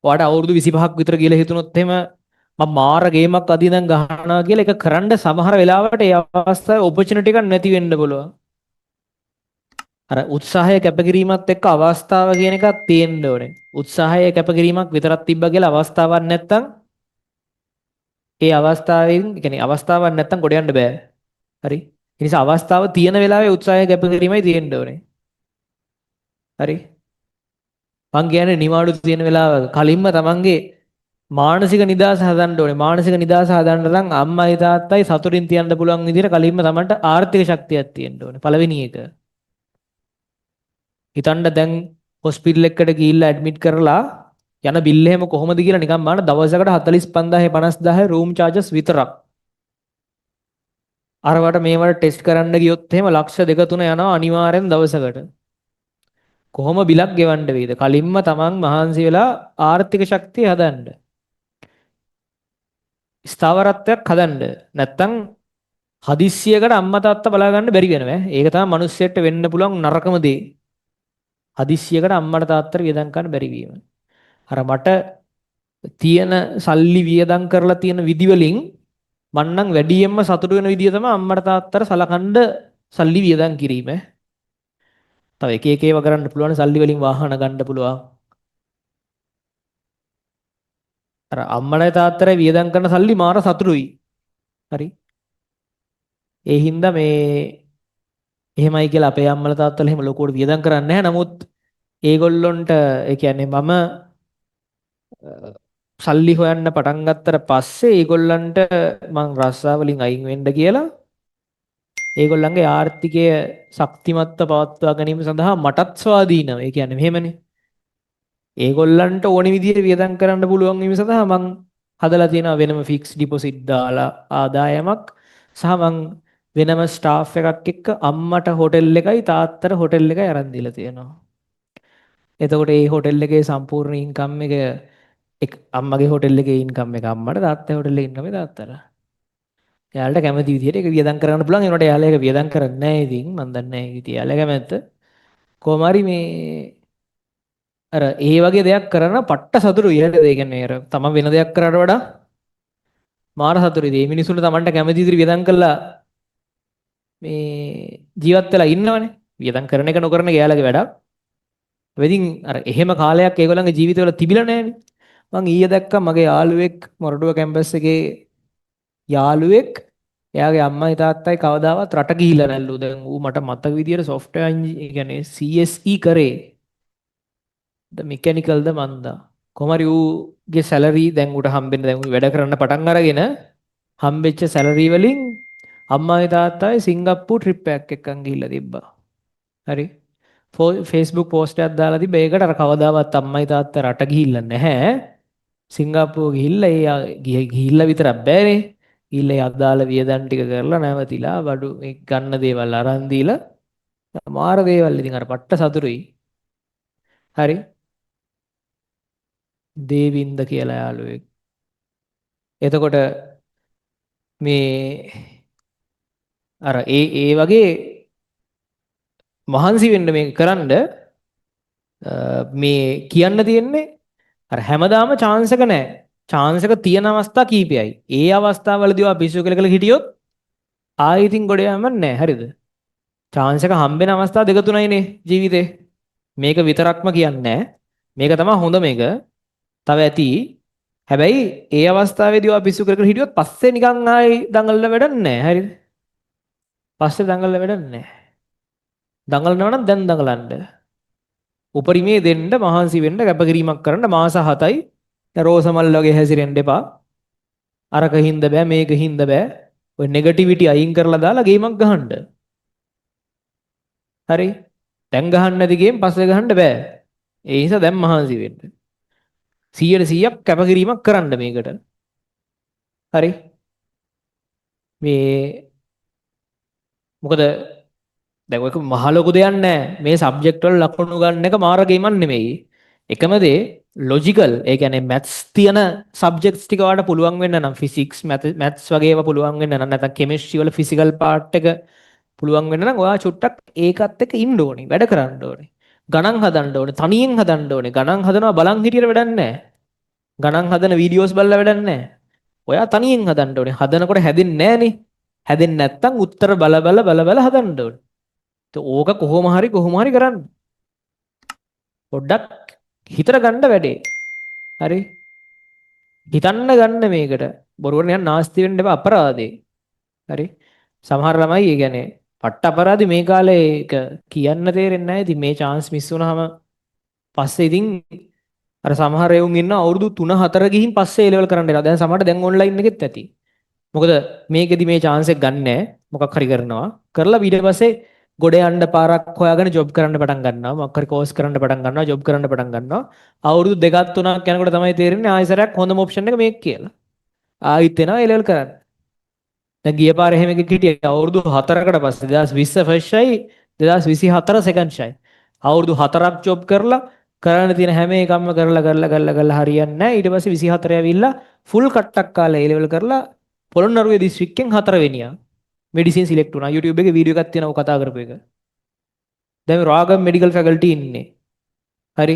ඔයාට අවුරුදු 25ක් විතර ගිහලා හිතුනොත් එහෙම මම මාර ගේමක් අද ඉඳන් ගහනවා කියලා ඒක කරන්න සමහර වෙලාවට ඒ අවස්ථාවේ ඔපචුනිටි එකක් නැති වෙන්න පුළුවන්. අර උත්සාහය කැපකිරීමත් එක්ක අවස්ථාව කියන එකක් තියෙන්න ඕනේ. උත්සාහය කැපකිරීමක් විතරක් තිබ්බා කියලා අවස්ථාවක් නැත්තම් ඒ අවස්ථාවෙන් කියන්නේ අවස්ථාවක් නැත්තම් ගොඩ යන්න බෑ. හරි. ඒ නිසා අවස්ථාව තියෙන වෙලාවේ උත්සාහය කැපකිරීමයි තියෙන්න ඕනේ. හරි. මං කියන්නේ නිවාඩු තියෙන වෙලාවක කලින්ම තමන්ගේ මානසික නිදහස හදන්න ඕනේ. මානසික නිදහස හදන්න නම් අම්මයි තාත්තයි සතුටින් තියන්න පුළුවන් විදිහට කලින්ම තමන්ට ආර්ථික ශක්තියක් තියෙන්න ඕනේ. පළවෙනි එක. හිතන්න දැන් හොස්පිටල් එකකට ගිහිල්ලා ඇඩ්මිට් කරලා යන බිල් එහෙම කොහොමද කියලා නිකන් බලන්න දවසකට 45000 50000 රූම් චාර්ජස් විතරක්. අරවට මේවට ටෙස්ට් කරන්න ගියොත් එහෙම ලක්ෂ 2 3 යනවා අනිවාර්යෙන් දවසකට. කොහොම බිලක් ගෙවන්න වේද? කලින්ම තමන් මහන්සි වෙලා ආර්ථික ශක්තිය හදන්න. ස්ථාවරත්වයක් හදන්න. නැත්තම් හදිස්සියකට අම්මා තාත්තා බලා ගන්න බැරි වෙනවා. ඒක තමයි මිනිස්සෙට වෙන්න පුළුවන් නරකම දේ. හදිස්සියකට අම්මට තාත්තට වියදම් කරන්න බැරි වීම. අර මට තියෙන සල්ලි වියදම් කරලා තියෙන විදි වලින් මන්නම් වැඩියෙන්ම සතුටු වෙන විදිය තමයි අම්මට තාත්තට සලකන්න සල්ලි වියදම් කිරීම. තව එක එක ඒවා කරන්න පුළුවන් සල්ලි වලින් වාහන ගන්න පුළුවන්. අර අම්මලා තාත්තලා වියදම් කරන සල්ලි මාර සතුටුයි. හරි. ඒ හින්දා මේ එහෙමයි කියලා අපේ අම්මලා තාත්තලා එහෙම ලොකුවට වියදම් කරන්නේ නැහැ. නමුත් ඒගොල්ලොන්ට ඒ කියන්නේ මම සල්ලි හොයන්න පටන් ගත්තට පස්සේ ඒගොල්ලන්ට මං රස්සා වලින් අයින් වෙන්න කියලා ඒගොල්ලන්ගේ ආර්ථිකය ශක්තිමත්ව පවත්වා ගැනීම සඳහා මටත් ස්වාධීනව. ඒ කියන්නේ මෙහෙමනේ. ඒගොල්ලන්ට ඕනි විදිහට වියදම් කරන්න පුළුවන් වීම සඳහා මං හදලා තියෙනවා වෙනම ෆික්ස් ඩිපොසිට් දාලා ආදායමක් සහ මං වෙනම ස්ටාෆ් එකක් එක්ක අම්මට හොටෙල් එකයි තාත්තට හොටෙල් එකයි අරන් දීලා තියෙනවා. එතකොට මේ හොටෙල් එකේ සම්පූර්ණ ඉන්කම් එක අම්මගේ හොටෙල් එකේ ඉන්කම් එක අම්මට තාත්තගේ හොටෙල් එකේ ඉන්කම් එක තාත්තට. එයාලට කැමති විදිහට ඒක වියදම් කරන්න පුළුවන්. ඒනට එයාලා ඒක වියදම් කරන්නේ නැහැ ඉතින් මන් දන්නේ නැහැ ඉතින් එයාලා කැමැත්ත. කොහොම හරි මේ අර ඒ වගේ දෙයක් කරන පට්ට සතුටුයි නේද? ඒ කියන්නේ අර තමන් වෙන දෙයක් කරාට වඩා මාර සතුටුයි. මේ මිනිසුන්ට තමන්ට කැමති විදිහට වියදම් කළා මේ ජීවත් වෙලා ඉන්නවනේ. වියදම් කරන එක නොකරන එක එයාලගේ වැඩක්. වෙදින් අර එහෙම කාලයක් ඒගොල්ලන්ගේ ජීවිතවල තිබිලා නැහැනේ. මං ඊයේ දැක්කා මගේ යාළුවෙක් මොරටුව කැම්පස් එකේ යාළුවෙක් එයාගේ අම්මයි තාත්තයි කවදාවත් රට ගිහිල්ලා නැල්ලු. දැන් ඌ මට මතක විදියට software ඒ කියන්නේ CSE කරේ. ද මෙකැනිකල් ද මන්දා. කොහොම හරි ඌගේ සැලරි දැන් ඌට හම්බෙන්න දැන් ඌ වැඩ කරන්න පටන් අරගෙන හම්බෙච්ච සැලරි වලින් අම්මයි තාත්තයි සිංගප්පූර් ට්‍රිප් එකක් එක්කන් ගිහිල්ලා තිබ්බා. හරි. Facebook පෝස්ට් එකක් දාලා තිබ්බ. ඒකට අර කවදාවත් අම්මයි තාත්තා රට ගිහිල්ලා නැහැ. සිංගප්පූර් ගිහිල්ලා ගිහිල්ලා විතරක් බෑනේ. ගිහිල්ලා ඒ අදාළ වියදම් ටික කරලා නැවතිලා බඩු ගන්න දේවල් අරන් දීලා මාර දේවල් ඉතින් අර පට්ට සතුරුයි. හරි. දේවින්ද කියලා යාළුවෙක්. එතකොට මේ අර ඒ වගේ මහන්සි වෙන්න මේක කරන්න මේ කියන්න තියෙන්නේ අර හැමදාම chance එක නැහැ. chance එක තියෙන අවස්ථා කීපයයි. ඒ අවස්ථාවවලදී ඔයා පිස්සු කියලා හිටියොත් ආයෙ ඉතින් ගොඩ යන්න නැහැ. හරිද? chance එක හම්බෙන අවස්ථා දෙක තුනයිනේ ජීවිතේ. මේක විතරක්ම කියන්නේ නැහැ. මේක තමයි හොඳ මේක. තව ඇති. හැබැයි ඒ අවස්ථාවේදී ඔයා පිස්සු කියලා හිටියොත් පස්සේ නිකන් ආයෙ දඟලලා වැඩක් නැහැ. හරිද? පස්සේ දඟලලා වැඩක් නැහැ. දඟලනවා නම් දැන් දඟලන්න. උපරිමේ දෙන්න මහන්සි වෙන්න කැපකිරීමක් කරන්න මාස 7යි රෝසමල් වගේ හැසිරෙන්න එපා. අරක හින්ද බෑ මේක හින්ද බෑ. ඔය නෙගටිවිටි අයින් කරලා දාලා ගේමක් ගහන්න. හරි. දැන් ගහන්න නැති ගේම් පස්සේ ගහන්න බෑ. ඒ නිසා දැන් මහන්සි වෙන්න. 100%ක් කැපකිරීමක් කරන්න මේකට. හරි. මේ මොකද දැන් ඔයක මහ ලොකු දෙයක් නැහැ. මේ සබ්ජෙක්ට් වල ලකුණු ගන්න එක මාර ගේමක් නෙමෙයි. එකම දේ ලොජිකල් ඒ කියන්නේ මැත්ස් තියෙන සබ්ජෙක්ට්ස් ටික වලට පුළුවන් වෙන්න නම් ෆිසික්ස් මැත්ස් වගේ ඒවා පුළුවන් වෙන්න නම් නැත්නම් කෙමිස්ට්‍රි වල ෆිසිකල් පාර්ට් එක පුළුවන් වෙන්න නම් ඔයා චුට්ටක් ඒකත් එක්ක ඉන්න ඕනේ. වැඩ කරන්න ඕනේ. ගණන් හදන්න ඕනේ. තනියෙන් හදන්න ඕනේ. ගණන් හදනවා බලන් හිටියට වැඩක් නැහැ. ගණන් හදන වීඩියෝස් බලලා වැඩක් නැහැ. ඔයා තනියෙන් හදන්න ඕනේ. හදනකොට හැදෙන්නේ නැහනේ. හැදෙන්නේ නැත්තම් උත්තර බල බල හදන්න ඕනේ. ඕක කොහොම හරි කරන්න. පොඩ්ඩක් හිතට ගන්න වැඩේ. හරි. හිතන්න ගන්න මේකට. බොරුවට නිකන් නාස්ති වෙන්න එපා අපරාධේ. හරි. සමහර ළමයි ඒ කියන්නේ පට්ට අපරාධි මේ කාලේ ඒක කියන්න තේරෙන්නේ නැහැ. ඉතින් මේ chance මිස් වුණාම පස්සේ ඉතින් අර සමහර එවුන් ඉන්න අවුරුදු 3-4 ගිහින් පස්සේ A level කරන්න එනවා. දැන් සමහරට දැන් ඔන්ලයින් එකෙත් ඇති. මොකද මේකෙදි මේ chance එක ගන්න නැහැ. මොකක් හරි කරනවා. කරලා ඊට පස්සේ ගොඩ යන්න පාරක් හොයාගෙන ජොබ් කරන්න පටන් ගන්නවා. මොකක් හරි කෝස් කරන්න පටන් ගන්නවා. ජොබ් කරන්න පටන් ගන්නවා. අවුරුදු 2-3ක් යනකොට තමයි තේරෙන්නේ ආයෙසරයක් හොඳම ඔප්ෂන් එක මේක කියලා. ආයිත් එනවා A level කරන්න. දැන් ගිය පාර එහෙම එකක් හිටියේ අවුරුදු 4කට පස්සේ 2020 ෆස්ට් ෂයි 2024 සෙකන්ඩ් ෂයි. අවුරුදු 4ක් ජොබ් කරලා කරන්න තියෙන හැම එකක්ම කරලා හරියන්නේ නැහැ. ඊට පස්සේ 24 ඇවිල්ලා ෆුල් කට්ටක් කාලා A level කරලා පොළොන්නරුවේ දිස්ත්‍රික්කෙන් 4 වෙනියා. මෙඩිසින් සිලෙක්ට් වුණා. YouTube එකේ වීඩියෝ එකක් තියෙනවා කතා කරපු එක. දැන් රාගම් මෙඩිකල් ෆැකල්ටි ඉන්නේ. හරි.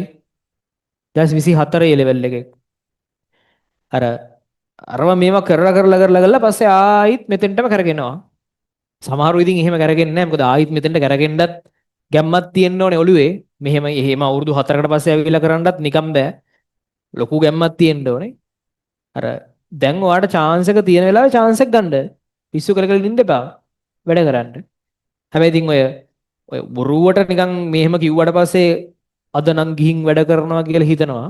2024 A level එකේ. අර අරවා මේවා කරලා පස්සේ ආයිත් මෙතෙන්ටම කරගෙනවා. සමහරව ඉතින් එහෙම කරගෙන්නේ නැහැ. මොකද ආයිත් මෙතෙන්ට කරගෙන්නත් ගැම්මක් තියෙන්න ඕනේ ඔළුවේ. එහෙම අවුරුදු 4කට පස්සේ ඇවිල්ලා කරන්නත් නිකම් බෑ. ලොකු ගැම්මක් තියෙන්න ඕනේ. අර දැන් ඔයාලට chance එක තියෙන වෙලාවේ chance එක ගන්න. පිස්සු කර කර ඉන්න එපා. වැඩ කරන්න. හැබැයි ඉතින් ඔය බොරුවට නිකන් මෙහෙම කිව්වට පස්සේ අද නම් ගිහින් වැඩ කරනවා කියලා හිතනවා.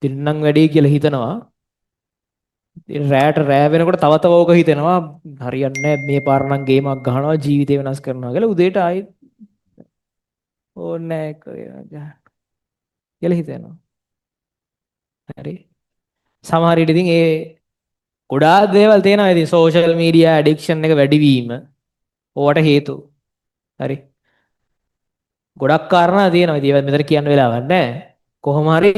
තින්නම් වැඩේ කියලා හිතනවා. රෑට රෑ වෙනකොට තව තව ඕක හිතෙනවා. හරියන්නේ නැහැ මේ පාර නම් ගේමක් ගහනවා ජීවිතේ වෙනස් කරනවා කියලා උදේට ආයෙත් ඕනේ නැහැ කියලා හිතෙනවා. හරි. සමහර විට ඉතින් ඒ ගොඩාක් දේවල් තියෙනවා. ඉතින් සෝෂල් මීඩියා ඇඩික්ෂන් එක වැඩි වීම ඕවට හේතු. හරි. ගොඩක් කාරණා තියෙනවා. ඉතින් ඒවත් මෙතන කියන්න වෙලාවක් නැහැ. කොහොම හරි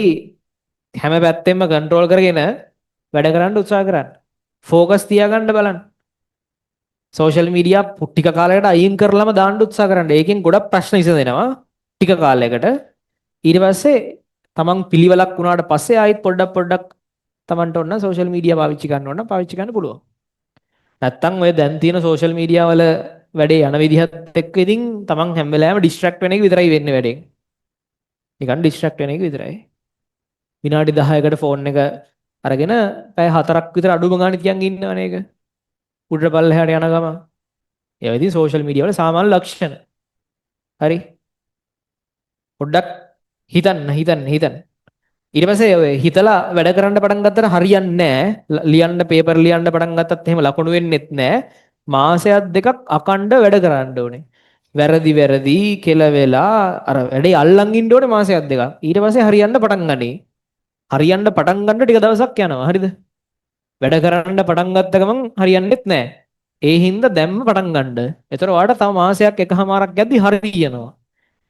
හැම පැත්තෙම කන්ට්‍රෝල් කරගෙන වැඩ කරන්න උත්සාහ කරන්න. ફોකස් තියාගන්න බලන්න. සෝෂල් මීඩියා ටික කාලයකට අයින් කරලම දාන්න උත්සාහ කරන්න. ඒකෙන් ගොඩක් ප්‍රශ්න විසඳෙනවා ටික කාලයකට. ඊට පස්සේ තමන් පිළිවෙලක් වුණාට පස්සේ ආයෙත් පොඩ්ඩක් තමන්ට ඕන සෝෂල් මීඩියා පාවිච්චි කරන්න ඕන පාවිච්චි කරන්න පුළුවන්. නැත්තම් ඔය දැන් තියෙන සෝෂල් මීඩියා වල වැඩේ යන විදිහත් එක්ක ඉතින් තමන් හැම වෙලාවෙම ඩිස්ට්‍රැක්ට් වෙන එක විතරයි වෙන්නේ වැඩෙන්. නිකන් ඩිස්ට්‍රැක්ට් වෙන එක විතරයි. විනාඩි 10කට ෆෝන් එක අරගෙන පැය 4ක් විතර අඩුම ගානේ තියන් ඉන්නවනේ ඒක. උඩට පල්ලෙහාට යන ගම. ඒවා ඉතින් සෝෂල් මීඩියා වල සාමාන්‍ය ලක්ෂණ. හරි. පොඩ්ඩක් හිතන්න. ඊට පස්සේ ඔය හිතලා වැඩ කරන්න පටන් ගත්තට හරියන්නේ නැහැ. ලියන්න පේපර් ලියන්න පටන් ගත්තත් එහෙම ලකුණු වෙන්නෙත් නැහැ. මාසයක් දෙකක් අකණ්ඩ වැඩ කරන්න ඕනේ. වැරදි කෙල වෙලා අර වැඩේ අල්ලන් ඉන්න ඕනේ මාසයක් දෙකක්. ඊට පස්සේ හරියන්න පටන් ගන්නේ. හරියන්න පටන් ගන්න ටික දවසක් යනවා. හරිද? වැඩ කරන්න පටන් ගත්ත ගමන් හරියන්නේත් නැහැ. ඒ හින්දා දැම්ම පටන් ගන්න. ඒතර ඔයාලට තව මාසයක් එකමාරක් යද්දි හරියනවා.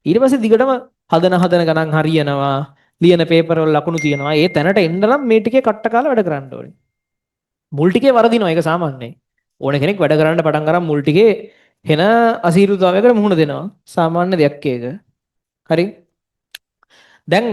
ඊට පස්සේ දිගටම හදන ගණන් හරියනවා. ලියන පේපර් වල ලකුණු තියෙනවා. ඒ තැනට එන්න නම් මේ ටිකේ කට්ට කාලා වැඩ කරන්න ඕනේ. මුල් ටිකේ වරදිනවා. ඒක සාමාන්‍යයි. ඕන කෙනෙක් වැඩ කරන්න පටන් අරන් මුල් ටිකේ එන අසීරුතාවයකට මුහුණ දෙනවා. සාමාන්‍ය දෙයක් ඒක. හරි. දැන්